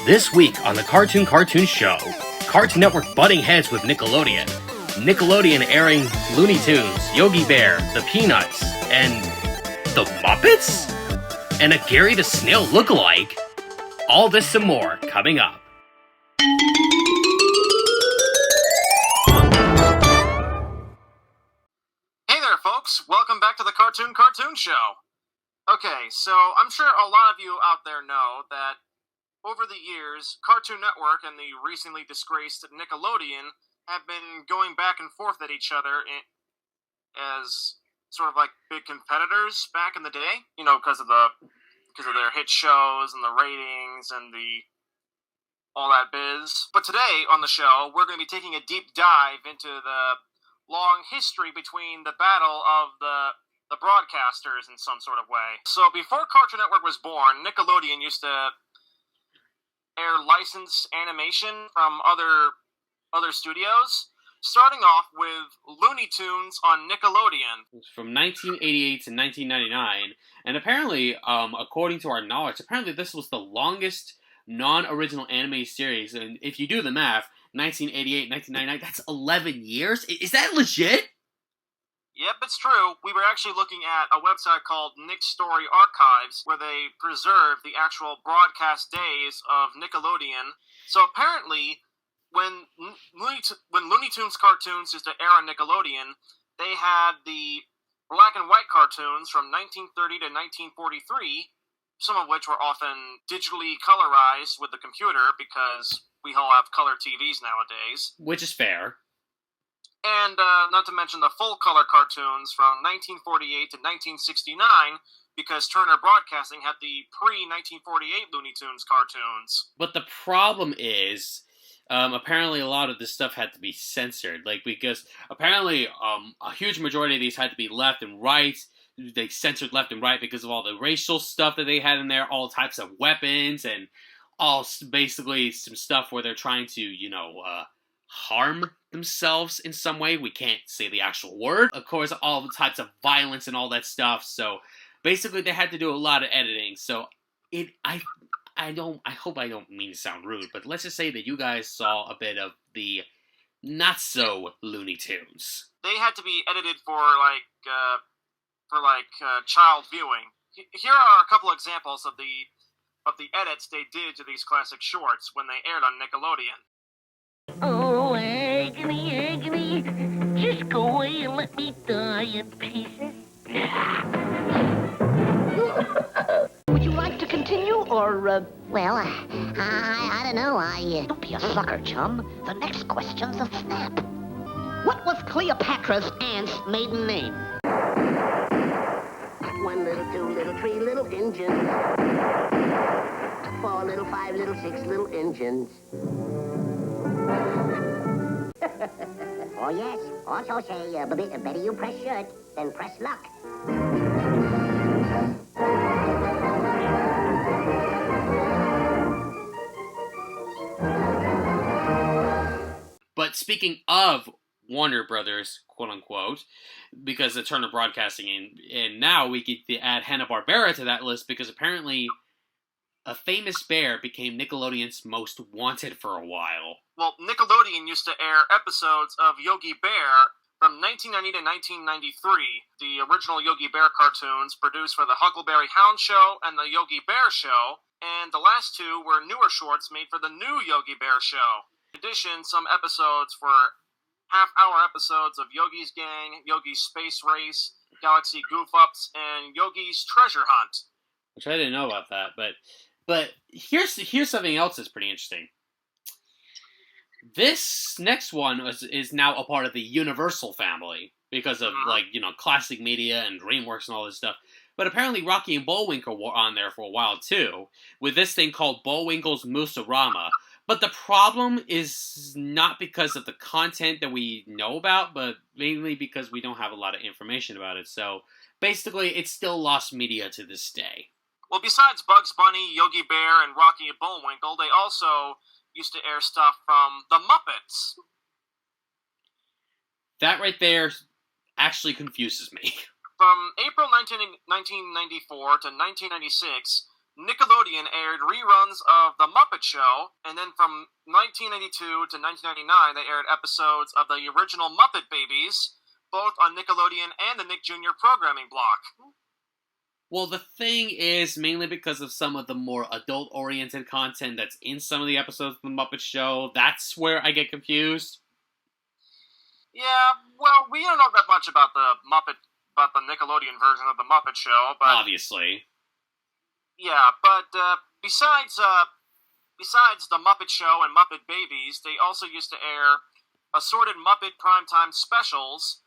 This week on the Cartoon Show, Cartoon Network butting heads with Nickelodeon. Nickelodeon airing Looney Tunes, Yogi Bear, the Peanuts, and the Muppets? And a Gary the Snail lookalike? All this and more coming up. Hey there, folks! Welcome back to the Cartoon Show. Okay, so I'm sure a lot of you out there know that over the years, Cartoon Network and the recently disgraced Nickelodeon have been going back and forth at each other as sort of like big competitors back in the day. You know, because of their hit shows and the ratings and all that biz. But today on the show, we're going to be taking a deep dive into the long history between the battle of the broadcasters in some sort of way. So before Cartoon Network was born, Nickelodeon used to air licensed animation from other studios, starting off with Looney Tunes on Nickelodeon. From 1988 to 1999, and apparently, according to our knowledge, apparently this was the longest non-original anime series, and if you do the math, 1988, 1999, that's 11 years? Is that legit? Yep, it's true. We were actually looking at a website called Nick Story Archives, where they preserve the actual broadcast days of Nickelodeon. So apparently, when Looney Tunes cartoons used to air on Nickelodeon, they had the black and white cartoons from 1930 to 1943, some of which were often digitally colorized with the computer because we all have color TVs nowadays. Which is fair. And not to mention the full-color cartoons from 1948 to 1969, because Turner Broadcasting had the pre-1948 Looney Tunes cartoons. But the problem is, apparently a lot of this stuff had to be censored. Because apparently a huge majority of these had to be left and right. They censored left and right because of all the racial stuff that they had in there, all types of weapons, and basically some stuff where they're trying to, harm themselves in some way. We can't say the actual word. Of course, all the types of violence and all that stuff. So basically they had to do a lot of editing. So I hope I don't mean to sound rude, but let's just say that you guys saw a bit of the not so Looney Tunes. They had to be edited for child viewing. Here are a couple examples of the edits they did to these classic shorts when they aired on Nickelodeon. Oh, agony, just go away and let me die in pieces. Would you like to continue, or, Well, I don't know, Don't be a sucker, chum. The next question's a snap. What was Cleopatra's aunt's maiden name? 1 little, 2 little, 3 little engines. 4 little, 5 little, 6 little engines. Oh, yes. Also say, better you press shirt than press luck. But speaking of Warner Brothers, quote-unquote, because of Turner Broadcasting, and now we get to add Hanna-Barbera to that list because apparently a famous bear became Nickelodeon's most wanted for a while. Well, Nickelodeon used to air episodes of Yogi Bear from 1990 to 1993. The original Yogi Bear cartoons produced for the Huckleberry Hound Show and the Yogi Bear Show, and the last two were newer shorts made for the new Yogi Bear Show. In addition, some episodes were half-hour episodes of Yogi's Gang, Yogi's Space Race, Galaxy Goof-Ups, and Yogi's Treasure Hunt. Which I didn't know about that, but here's something else that's pretty interesting. This next one is now a part of the Universal family because of, classic media and DreamWorks and all this stuff. But apparently Rocky and Bullwinkle were on there for a while, too, with this thing called Bullwinkle's Moose-A-Rama. But the problem is not because of the content that we know about, but mainly because we don't have a lot of information about it. So, basically, it's still lost media to this day. Well, besides Bugs Bunny, Yogi Bear, and Rocky and Bullwinkle, they also used to air stuff from the Muppets. That right there actually confuses me. From April 1994 to 1996, Nickelodeon aired reruns of The Muppet Show, and then from 1982 to 1999, they aired episodes of the original Muppet Babies, both on Nickelodeon and the Nick Jr. programming block. Well, the thing is, mainly because of some of the more adult-oriented content that's in some of the episodes of The Muppet Show, that's where I get confused. Yeah, well, we don't know that much about the Nickelodeon version of The Muppet Show, but... Obviously. Yeah, but besides The Muppet Show and Muppet Babies, they also used to air assorted Muppet primetime specials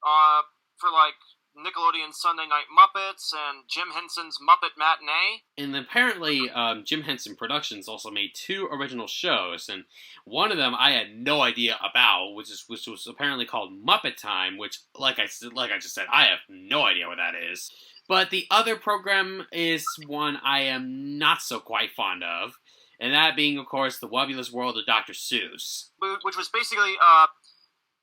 for, like, Nickelodeon Sunday Night Muppets and Jim Henson's Muppet Matinee. And apparently, Jim Henson Productions also made 2 original shows, and one of them I had no idea about, which was apparently called Muppet Time, which, like I just said, I have no idea what that is. But the other program is one I am not so quite fond of, and that being, of course, The Wobulous World of Dr. Seuss. Which was basically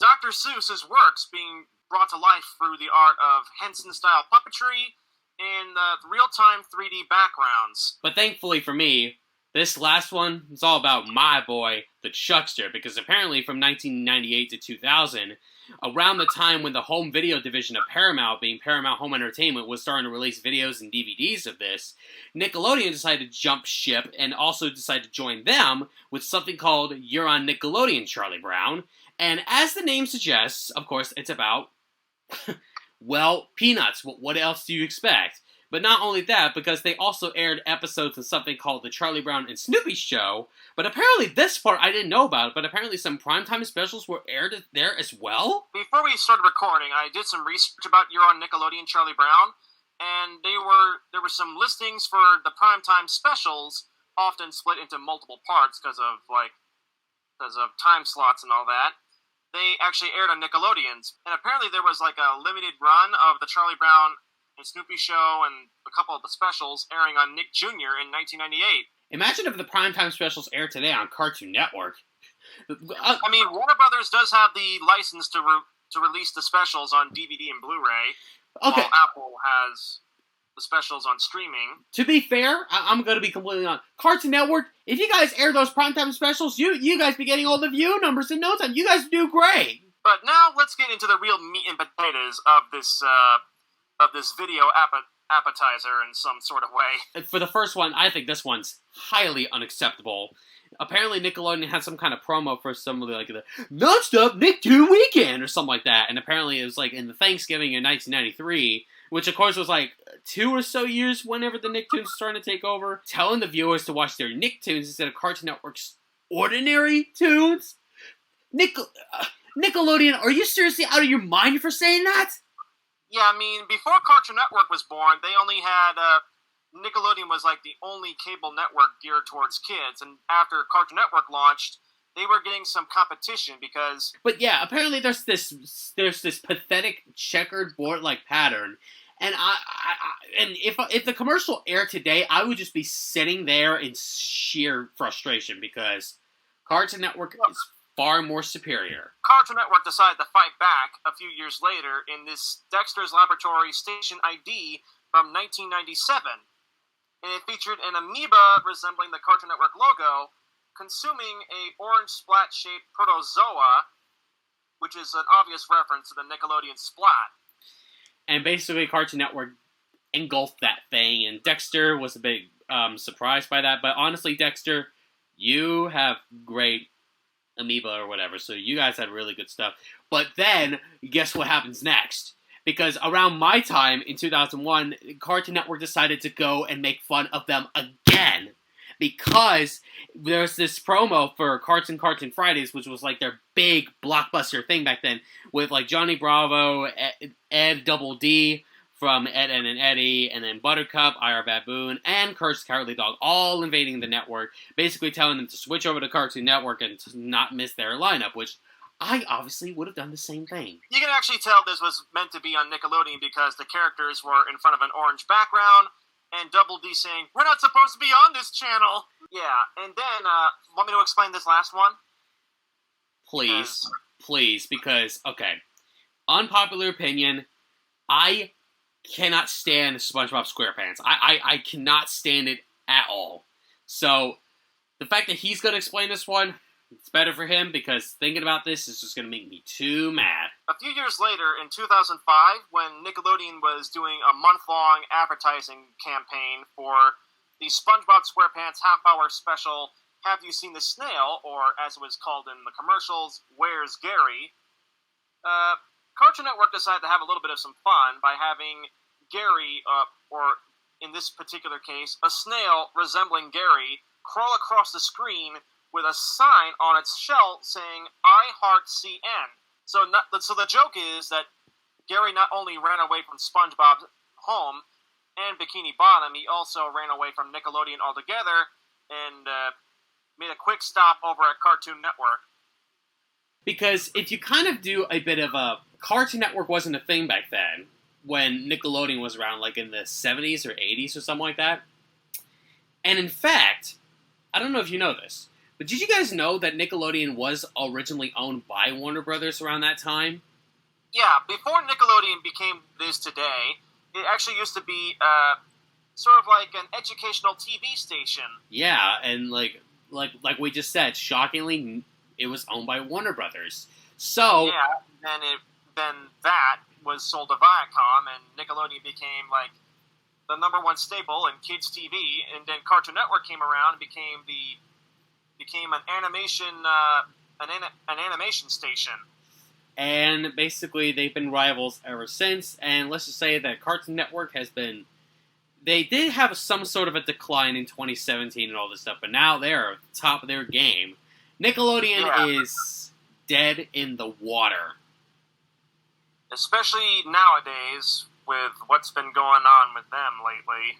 Dr. Seuss's works being brought to life through the art of Henson-style puppetry in real-time 3D backgrounds. But thankfully for me, this last one is all about my boy, the Chuckster, because apparently from 1998 to 2000, around the time when the home video division of Paramount, being Paramount Home Entertainment, was starting to release videos and DVDs of this, Nickelodeon decided to jump ship and also decided to join them with something called You're on Nickelodeon, Charlie Brown. And as the name suggests, of course, it's about, well, peanuts. What else do you expect? But not only that, because they also aired episodes of something called The Charlie Brown and Snoopy Show, but apparently this part I didn't know about, but apparently some primetime specials were aired there as well? Before we started recording, I did some research about You're on Nickelodeon, Charlie Brown, and there were some listings for the primetime specials, often split into multiple parts because of time slots and all that. They actually aired on Nickelodeon's, and apparently there was like a limited run of the Charlie Brown and Snoopy Show and a couple of the specials airing on Nick Jr. in 1998. Imagine if the primetime specials aired today on Cartoon Network. I mean, Warner Brothers does have the license to release the specials on DVD and Blu-ray, Okay. while Apple has the specials on streaming. To be fair, I'm going to be completely honest. Cartoon Network, if you guys air those primetime specials, you guys be getting all the view numbers in no time. You guys do great. But now let's get into the real meat and potatoes of this video appetizer in some sort of way. For the first one, I think this one's highly unacceptable. Apparently Nickelodeon had some kind of promo for some of the Non-Stop Nicktoon Weekend or something like that, and apparently it was like in the Thanksgiving in 1993, which of course was like 2 or so years whenever the Nicktoons started to take over, telling the viewers to watch their Nicktoons instead of Cartoon Network's ordinary tunes. Nickelodeon, are you seriously out of your mind for saying that? Yeah, I mean, before Cartoon Network was born, they only had, Nickelodeon was like the only cable network geared towards kids, and after Cartoon Network launched, they were getting some competition because... But yeah, apparently there's this pathetic checkered board-like pattern, and and if the commercial aired today, I would just be sitting there in sheer frustration because Cartoon Network is far more superior. Cartoon Network decided to fight back a few years later in this Dexter's Laboratory Station ID from 1997. And it featured an amoeba resembling the Cartoon Network logo, consuming a orange splat-shaped protozoa, which is an obvious reference to the Nickelodeon Splat. And basically Cartoon Network engulfed that thing, and Dexter was a big surprised by that. But honestly, Dexter, you have great amoeba or whatever, so you guys had really good stuff. But then, guess what happens next? Because around my time, in 2001, Cartoon Network decided to go and make fun of them again. Because there's this promo for Cartoon Fridays, which was like their big blockbuster thing back then, with like Johnny Bravo, Ed Double D from Ed, Edd and Eddy, and then Buttercup, IR Baboon, and Curse the Cowardly Dog, all invading the network, basically telling them to switch over to Cartoon Network and to not miss their lineup, which I obviously would have done the same thing. You can actually tell this was meant to be on Nickelodeon because the characters were in front of an orange background, and Double D saying, "We're not supposed to be on this channel!" Yeah, and then, want me to explain this last one? Please, because, okay, unpopular opinion, I cannot stand SpongeBob SquarePants. I cannot stand it at all. So, the fact that he's going to explain this one, it's better for him, because thinking about this is just going to make me too mad. A few years later, in 2005, when Nickelodeon was doing a month-long advertising campaign for the SpongeBob SquarePants half-hour special, Have You Seen the Snail, or as it was called in the commercials, Where's Gary? Cartoon Network decided to have a little bit of some fun by having Gary, or in this particular case, a snail resembling Gary, crawl across the screen with a sign on its shell saying, I heart CN. So the joke is that Gary not only ran away from SpongeBob's home and Bikini Bottom, he also ran away from Nickelodeon altogether and made a quick stop over at Cartoon Network. Because if you kind of do a bit of a... Cartoon Network wasn't a thing back then, when Nickelodeon was around, like in the 70s or 80s or something like that. And in fact, I don't know if you know this, but did you guys know that Nickelodeon was originally owned by Warner Brothers around that time? Yeah, before Nickelodeon became this today, it actually used to be sort of like an educational TV station. Yeah, and like we just said, shockingly, it was owned by Warner Brothers. So yeah, then that was sold to Viacom, and Nickelodeon became like the number one staple in kids TV, and then Cartoon Network came around and became an animation station. And basically, they've been rivals ever since. And let's just say that Cartoon Network has been... They did have some sort of a decline in 2017 and all this stuff, but now they're at the top of their game. Nickelodeon is dead in the water. Especially nowadays, with what's been going on with them lately.